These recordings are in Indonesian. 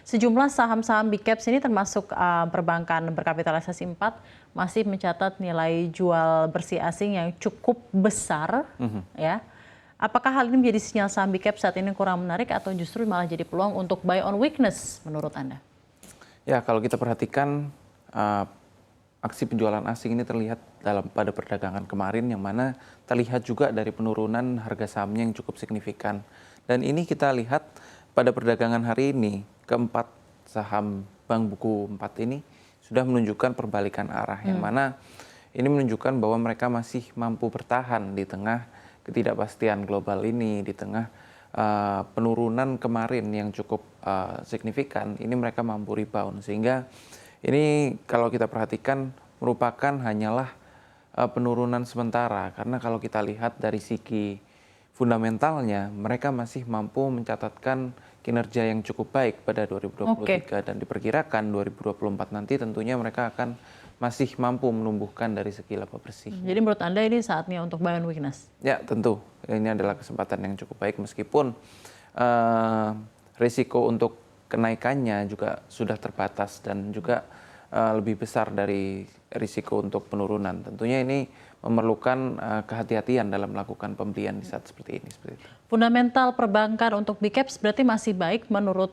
Sejumlah saham-saham big caps ini termasuk perbankan berkapitalisasi 4 masih mencatat nilai jual bersih asing yang cukup besar, ya. Apakah hal ini menjadi sinyal saham big cap saat ini kurang menarik atau justru malah jadi peluang untuk buy on weakness menurut Anda? Ya, kalau kita perhatikan aksi penjualan asing ini terlihat pada perdagangan kemarin, yang mana terlihat juga dari penurunan harga sahamnya yang cukup signifikan. Dan ini kita lihat pada perdagangan hari ini, keempat saham Bank Buku 4 ini sudah menunjukkan perbalikan arah, yang mana ini menunjukkan bahwa mereka masih mampu bertahan di tengah ketidakpastian global ini, di tengah penurunan kemarin yang cukup signifikan. Ini mereka mampu rebound, sehingga ini kalau kita perhatikan merupakan hanyalah penurunan sementara, karena kalau kita lihat dari segi fundamentalnya mereka masih mampu mencatatkan kinerja yang cukup baik pada 2023 dan diperkirakan 2024 nanti tentunya mereka akan masih mampu menumbuhkan dari segi laba bersih. Jadi menurut Anda ini saatnya untuk buy on weakness? Ya, tentu ini adalah kesempatan yang cukup baik, meskipun risiko untuk kenaikannya juga sudah terbatas dan juga lebih besar dari risiko untuk penurunan. Tentunya ini memerlukan kehati-hatian dalam melakukan pembelian di saat seperti ini. Fundamental perbankan untuk big caps berarti masih baik menurut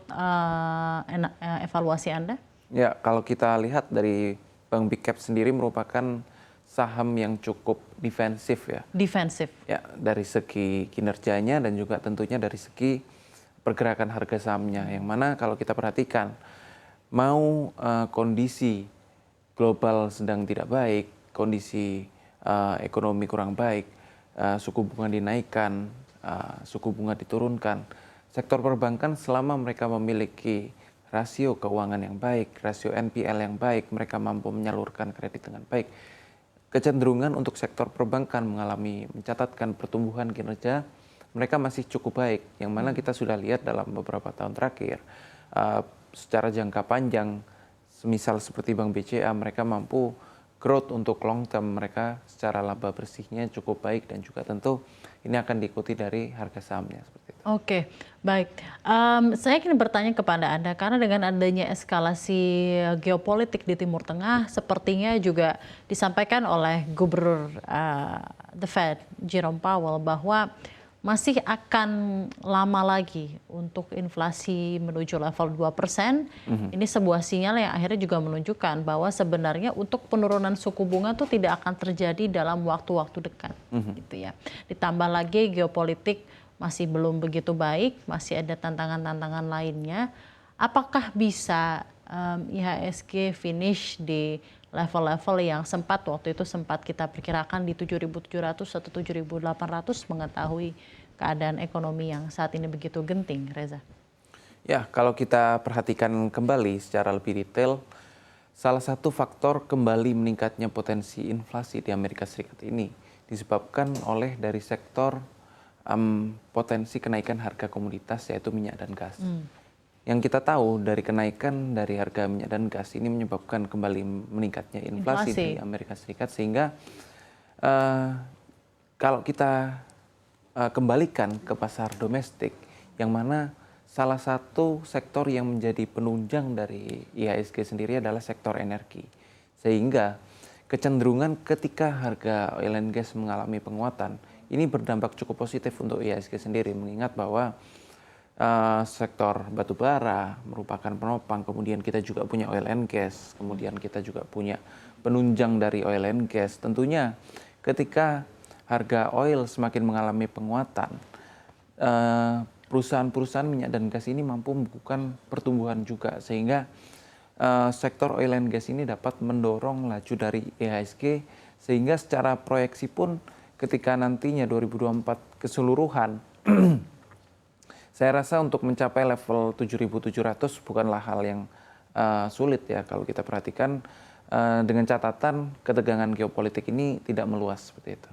evaluasi Anda? Ya, kalau kita lihat dari Bank Big Cap sendiri merupakan saham yang cukup defensif ya. Defensif? Ya, dari segi kinerjanya dan juga tentunya dari segi pergerakan harga sahamnya. Yang mana kalau kita perhatikan, mau kondisi global sedang tidak baik, kondisi ekonomi kurang baik, suku bunga dinaikkan, suku bunga diturunkan, sektor perbankan selama mereka memiliki rasio keuangan yang baik, rasio NPL yang baik, mereka mampu menyalurkan kredit dengan baik, kecenderungan untuk sektor perbankan mencatatkan pertumbuhan kinerja mereka masih cukup baik, yang mana kita sudah lihat dalam beberapa tahun terakhir. Secara jangka panjang, semisal seperti Bank BCA, mereka mampu growth untuk long term, mereka secara laba bersihnya cukup baik, dan juga tentu ini akan diikuti dari harga sahamnya. Seperti itu. Oke, baik. Saya ingin bertanya kepada Anda, karena dengan adanya eskalasi geopolitik di Timur Tengah, sepertinya juga disampaikan oleh Gubernur The Fed, Jerome Powell, bahwa masih akan lama lagi untuk inflasi menuju level 2%. Ini sebuah sinyal yang akhirnya juga menunjukkan bahwa sebenarnya untuk penurunan suku bunga itu tidak akan terjadi dalam waktu-waktu dekat. Gitu ya. Ditambah lagi geopolitik masih belum begitu baik, masih ada tantangan-tantangan lainnya. Apakah bisa IHSG finish di level-level yang waktu itu sempat kita perkirakan di 7.700 atau 7.800, mengetahui keadaan ekonomi yang saat ini begitu genting, Reza? Ya, kalau kita perhatikan kembali secara lebih detail, salah satu faktor kembali meningkatnya potensi inflasi di Amerika Serikat ini disebabkan oleh dari sektor potensi kenaikan harga komoditas, yaitu minyak dan gas. Yang kita tahu dari kenaikan dari harga minyak dan gas ini menyebabkan kembali meningkatnya inflasi di Amerika Serikat, sehingga kalau kita kembalikan ke pasar domestik, yang mana salah satu sektor yang menjadi penunjang dari IHSG sendiri adalah sektor energi, sehingga kecenderungan ketika harga oil and gas mengalami penguatan ini berdampak cukup positif untuk IHSG sendiri, mengingat bahwa sektor batu bara merupakan penopang, kemudian kita juga punya oil and gas, kemudian kita juga punya penunjang dari oil and gas. Tentunya ketika harga oil semakin mengalami penguatan, perusahaan-perusahaan minyak dan gas ini mampu membukukan pertumbuhan juga, sehingga sektor oil and gas ini dapat mendorong laju dari IHSG, sehingga secara proyeksi pun ketika nantinya 2024 keseluruhan saya rasa untuk mencapai level 7.700 bukanlah hal yang sulit ya, kalau kita perhatikan dengan catatan ketegangan geopolitik ini tidak meluas seperti itu.